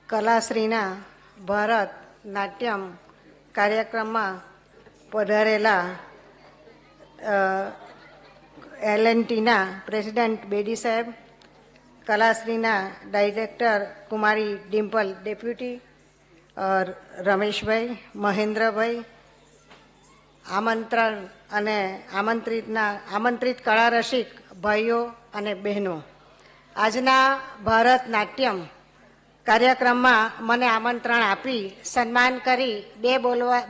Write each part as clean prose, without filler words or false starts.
કલાશ્રીના ભારત નાટ્યમ કાર્યક્રમમાં પધારેલા એલએનટીના પ્રેસિડેન્ટ બેડી સાહેબ, કલાશ્રીના ડાયરેક્ટર કુમારી ડિમ્પલ, ડેપ્યુટી રમેશભાઈ, મહેન્દ્રભાઈ, આમંત્રણ અને આમંત્રિત કળા રસિક ભાઈઓ અને બહેનો, આજના ભારત નાટ્યમ કાર્યક્રમમાં મને આમંત્રણ આપી સન્માન કરી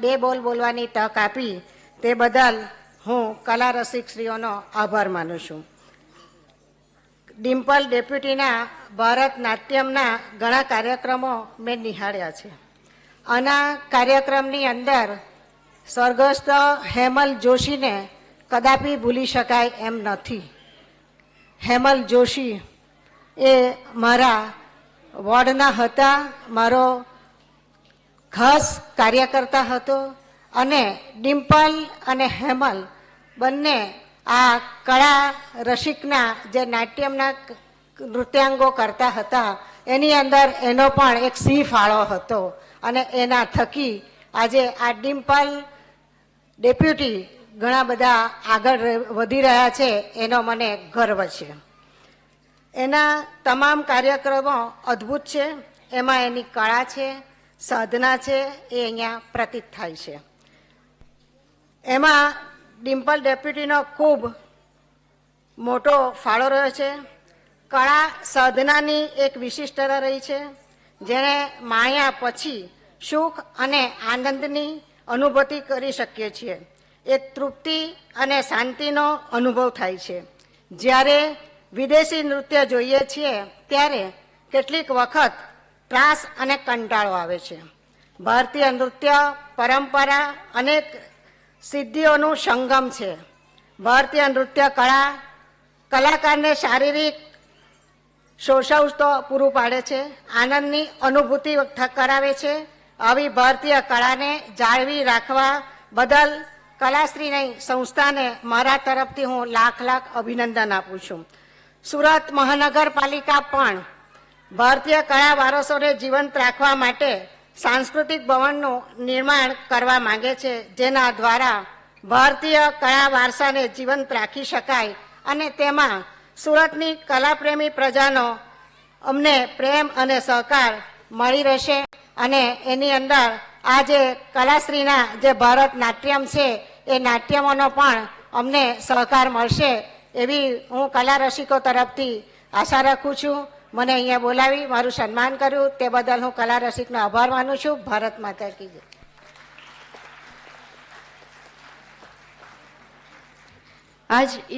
બે બોલ બોલવાની તક આપી તે બદલ હું કલા રસિકશ્રીઓનો આભાર માનું છું. ડિમ્પલ ડેપ્યુટીના ભારત નાટ્યમના ઘણા કાર્યક્રમો મેં નિહાળ્યા છે. આના કાર્યક્રમની અંદર સ્વર્ગસ્થ હેમલ જોશીને કદાપી ભૂલી શકાય એમ નથી. હેમલ જોશી એ મારા વોર્ડના હતા, મારો ખાસ કાર્યકર્તા હતો અને ડિમ્પલ અને હેમલ બંને આ કળા રસિકના જે નાટ્યમના નૃત્યાંગો કરતા હતા એની અંદર એનો પણ એક સિંહ ફાળો હતો અને એના થકી આજે આ ડિમ્પલ ડેપ્યુટી ઘણા બધા આગળ વધી રહ્યા છે એનો મને ગર્વ છે. એના તમામ કાર્યક્રમો અદ્ભુત છે, એમાં એની કળા છે, સાધના છે, એ અહીંયા પ્રતીત થાય છે. એમાં ડિમ્પલ ડેપ્યુટીનો ખૂબ મોટો ફાળો રહ્યો છે. કળા સાધનાની એક વિશિષ્ટતા રહી છે, જેને માણ્યા પછી સુખ અને આનંદની અનુભૂતિ કરી શકીએ છીએ. એ તૃપ્તિ અને શાંતિનો અનુભવ થાય છે. જ્યારે વિદેશી નૃત્ય જોઈએ છીએ ત્યારે કેટલીક વખત ત્રાસ અને કંટાળો આવે છે. ભારતીય નૃત્ય પરંપરા અનેક સિદ્ધિઓનું સંગમ છે. ભારતીય નૃત્ય કલાકારને શારીરિક શોષણ તો પૂરું પાડે છે, આનંદની અનુભૂતિ કરાવે છે. આવી ભારતીય કળાને જાળવી રાખવા બદલ કલાશ્રીની સંસ્થાને મારા તરફથી હું લાખ અભિનંદન આપું છું. સુરત મહાનગરપાલિકા પણ ભારતીય કળા વારસોને જીવંત રાખવા માટે સાંસ્કૃતિક ભવનનું નિર્માણ કરવા માંગે છે, જેના દ્વારા ભારતીય કળા વારસાને જીવંત રાખી શકાય અને તેમાં સુરતની કલાપ્રેમી પ્રજાનો અમને પ્રેમ અને સહકાર મળી રહેશે અને એની અંદર આ જે કલાશ્રીના જે ભારત નાટ્યમ છે એ નાટ્યમોનો પણ અમને સહકાર મળશે એવી હું કલા રસિકો તરફથી આશા રાખું છું. મને અહીંયા બોલાવી મારું સન્માન કર્યું તે બદલ હું કલા રસિકનો આભાર માનું છું. ભારત માતા કી જય. આજ